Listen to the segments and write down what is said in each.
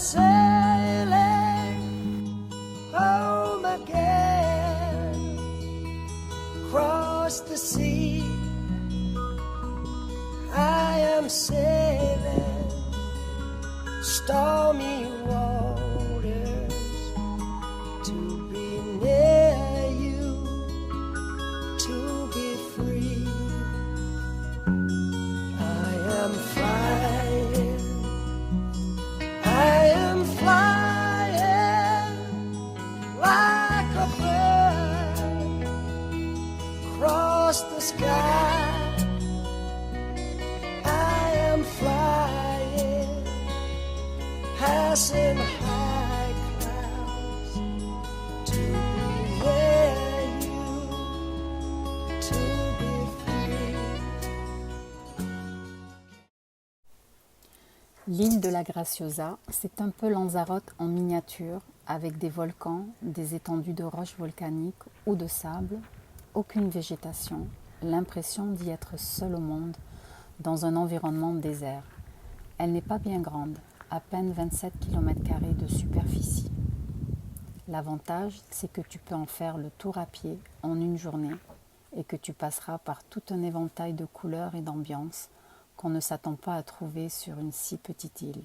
sailing home again, across the sea. I am sailing stormy waters to be near you, to be free. I am flying, I am flying like a bird across the sky. I am flying, passing high clouds to be where you, to be free. L'île de la Graciosa, c'est un peu Lanzarote en miniature, avec des volcans, des étendues de roches volcaniques ou de sable, aucune végétation, l'impression d'y être seul au monde, dans un environnement désert. Elle n'est pas bien grande, à peine 27 km² de superficie. L'avantage, c'est que tu peux en faire le tour à pied en une journée et que tu passeras par tout un éventail de couleurs et d'ambiances qu'on ne s'attend pas à trouver sur une si petite île.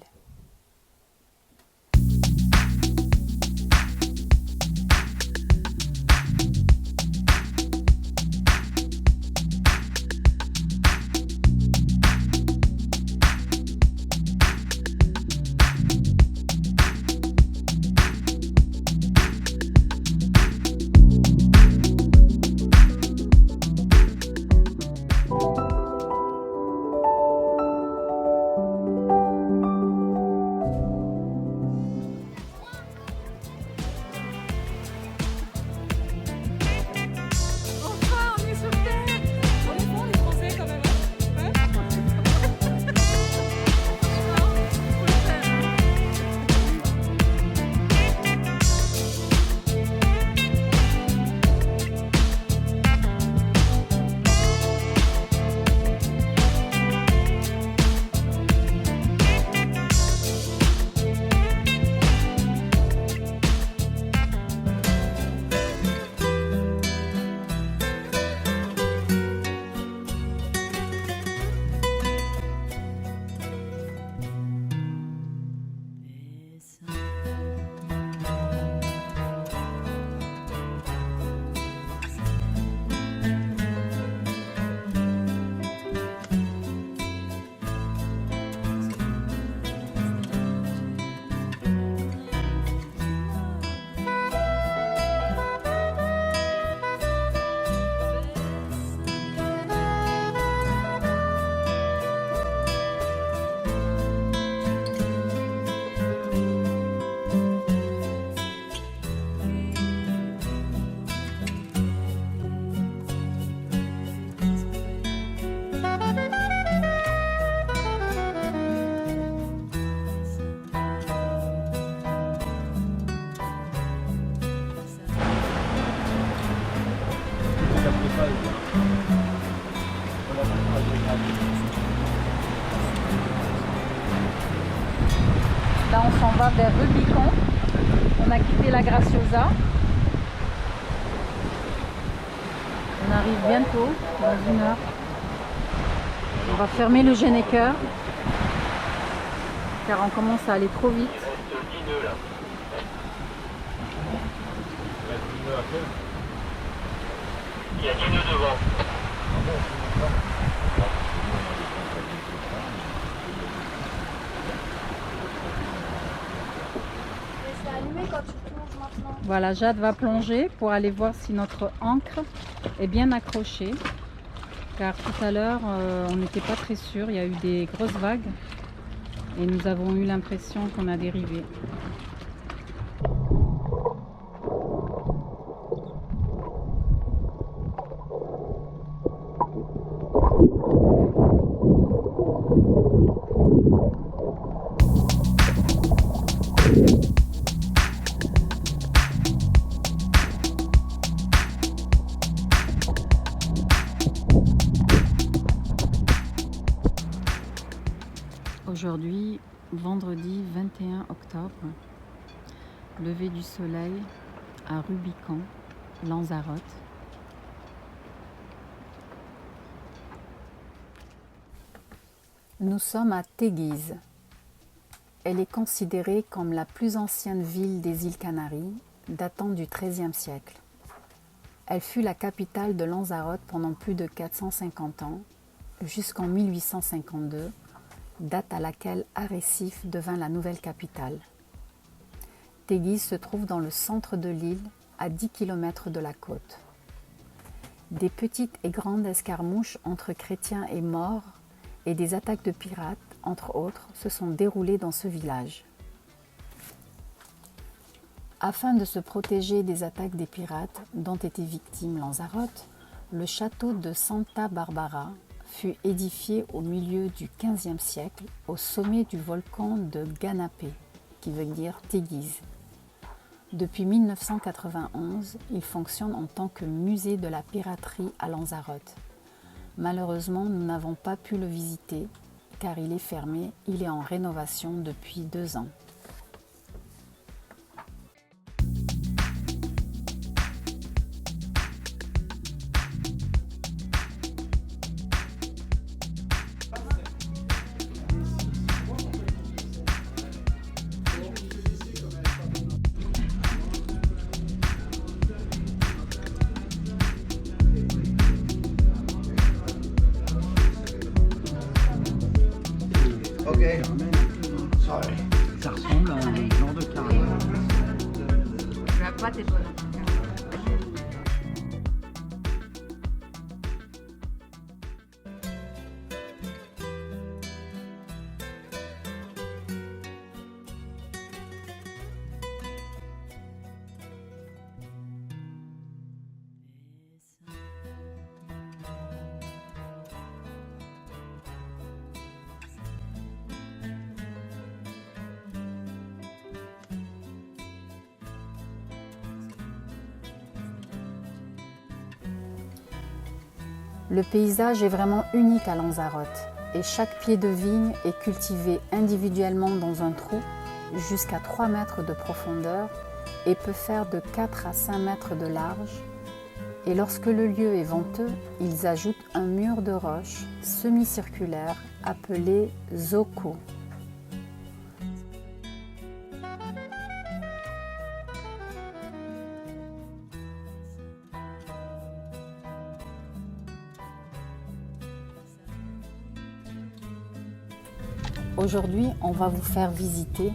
Là, on s'en va vers Rubicon. On a quitté la Graciosa. On arrive bientôt, dans 1 heure. On va fermer le Genneker car on commence à aller trop vite. Il y a 10 nœuds devant. C'est allumé quand tu plonges maintenant. Voilà, Jade va plonger pour aller voir si notre ancre est bien accrochée. Car tout à l'heure, on n'était pas très sûr, il y a eu des grosses vagues et nous avons eu l'impression qu'on a dérivé. Aujourd'hui, Vendredi 21 octobre, lever du soleil à Rubicon, Lanzarote. Nous sommes à Teguise. Elle est considérée comme la plus ancienne ville des îles Canaries, datant du XIIIe siècle. Elle fut la capitale de Lanzarote pendant plus de 450 ans, jusqu'en 1852, date à laquelle Arrecife devint la nouvelle capitale. Teguise se trouve dans le centre de l'île, à 10 km de la côte. Des petites et grandes escarmouches entre chrétiens et Maures et des attaques de pirates, entre autres, se sont déroulées dans ce village. Afin de se protéger des attaques des pirates dont était victime Lanzarote, le château de Santa Barbara fut édifié au milieu du XVe siècle au sommet du volcan de Ganapé, qui veut dire Teguise. Depuis 1991, il fonctionne en tant que musée de la piraterie à Lanzarote. Malheureusement, nous n'avons pas pu le visiter car il est fermé, il est en rénovation depuis 2 ans. Ok. Sorry. Ça ressemble à un genre de carré. La pâte est bonne. Le paysage est vraiment unique à Lanzarote et chaque pied de vigne est cultivé individuellement dans un trou jusqu'à 3 mètres de profondeur et peut faire de 4 à 5 mètres de large. Et lorsque le lieu est venteux, ils ajoutent un mur de roche semi-circulaire appelé zoco. Aujourd'hui, on va vous faire visiter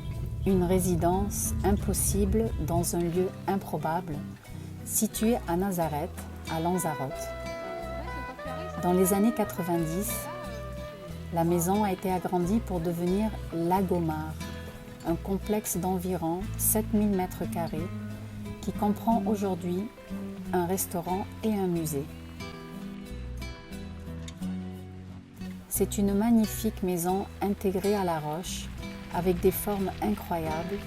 une résidence impossible dans un lieu improbable, situé à Nazareth, à Lanzarote. Dans les années 90, la maison a été agrandie pour devenir Lagomar, un complexe d'environ 7000 m² qui comprend aujourd'hui un restaurant et un musée. C'est une magnifique maison intégrée à la roche, avec des formes incroyables,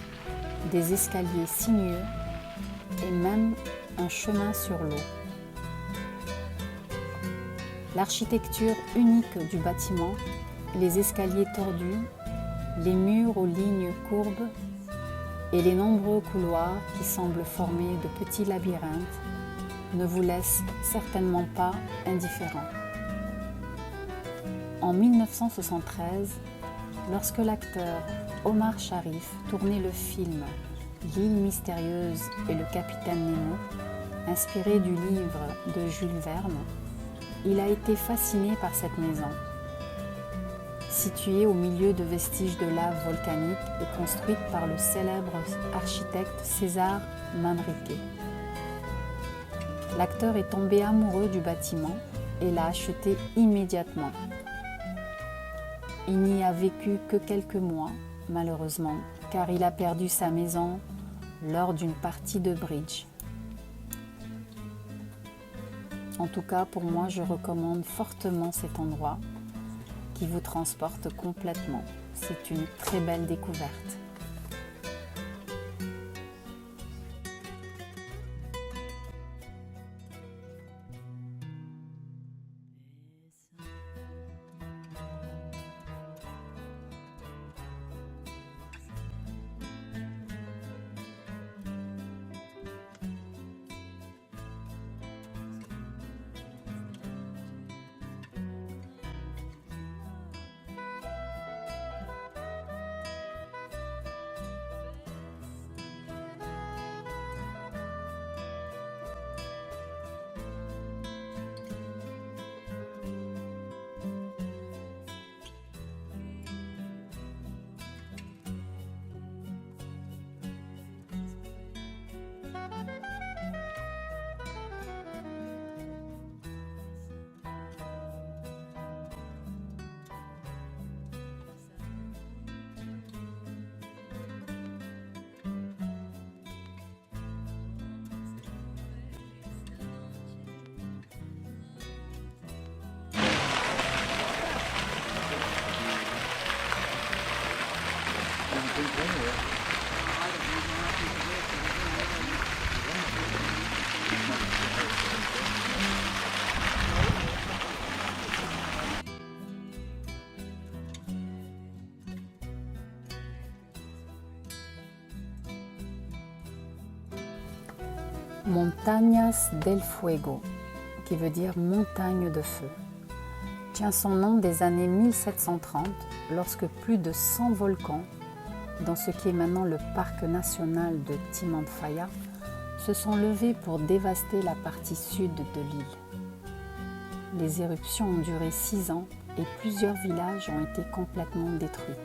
des escaliers sinueux et même un chemin sur l'eau. L'architecture unique du bâtiment, les escaliers tordus, les murs aux lignes courbes et les nombreux couloirs qui semblent former de petits labyrinthes ne vous laissent certainement pas indifférents. En 1973, lorsque l'acteur Omar Sharif tournait le film L'île mystérieuse et le capitaine Nemo, inspiré du livre de Jules Verne, il a été fasciné par cette maison. Située au milieu de vestiges de lave volcanique et construite par le célèbre architecte César Manrique. L'acteur est tombé amoureux du bâtiment et l'a acheté immédiatement. Il n'y a vécu que quelques mois, malheureusement, car il a perdu sa maison lors d'une partie de bridge. En tout cas, pour moi, je recommande fortement cet endroit qui vous transporte complètement. C'est une très belle découverte. Montañas del Fuego, qui veut dire montagne de feu, tient son nom des années 1730 lorsque plus de 100 volcans, dans ce qui est maintenant le parc national de Timanfaya, se sont levés pour dévaster la partie sud de l'île. Les éruptions ont duré 6 ans et plusieurs villages ont été complètement détruits.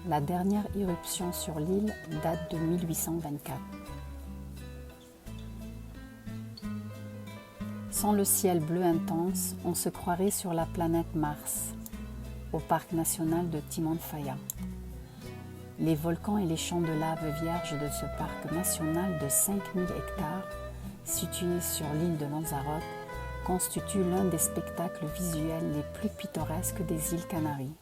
La dernière éruption sur l'île date de 1824. Sans le ciel bleu intense, on se croirait sur la planète Mars, au parc national de Timanfaya. Les volcans et les champs de lave vierge de ce parc national de 5000 hectares, situé sur l'île de Lanzarote, constituent l'un des spectacles visuels les plus pittoresques des îles Canaries.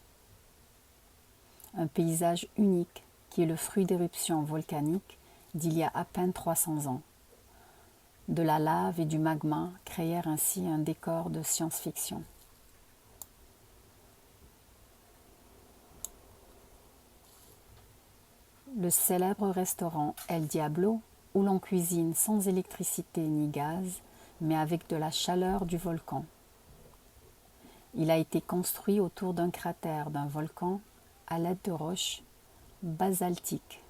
Un paysage unique qui est le fruit d'éruptions volcaniques d'il y a à peine 300 ans. De la lave et du magma créèrent ainsi un décor de science-fiction. Le célèbre restaurant El Diablo, où l'on cuisine sans électricité ni gaz, mais avec de la chaleur du volcan. Il a été construit autour d'un cratère d'un volcan à l'aide de roches basaltiques.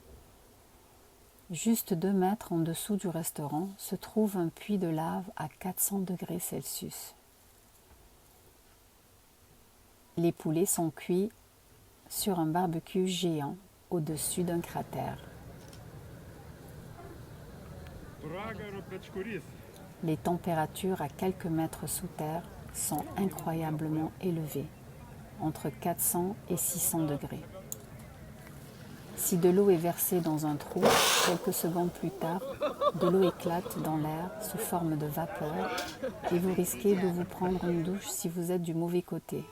Juste 2 mètres en dessous du restaurant se trouve un puits de lave à 400 degrés Celsius. Les poulets sont cuits sur un barbecue géant au-dessus d'un cratère. Les températures à quelques mètres sous terre sont incroyablement élevées, entre 400 et 600 degrés. Si de l'eau est versée dans un trou, quelques secondes plus tard, de l'eau éclate dans l'air sous forme de vapeur et vous risquez de vous prendre une douche si vous êtes du mauvais côté.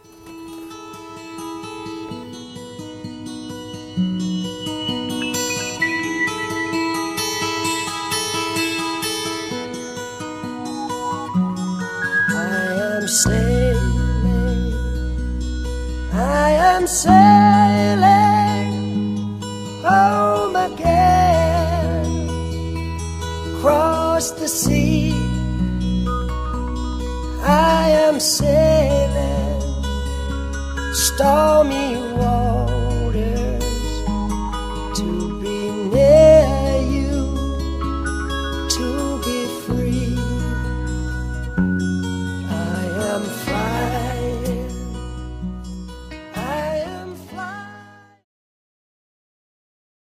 I am sailing home again, across the sea. I am sailing stormy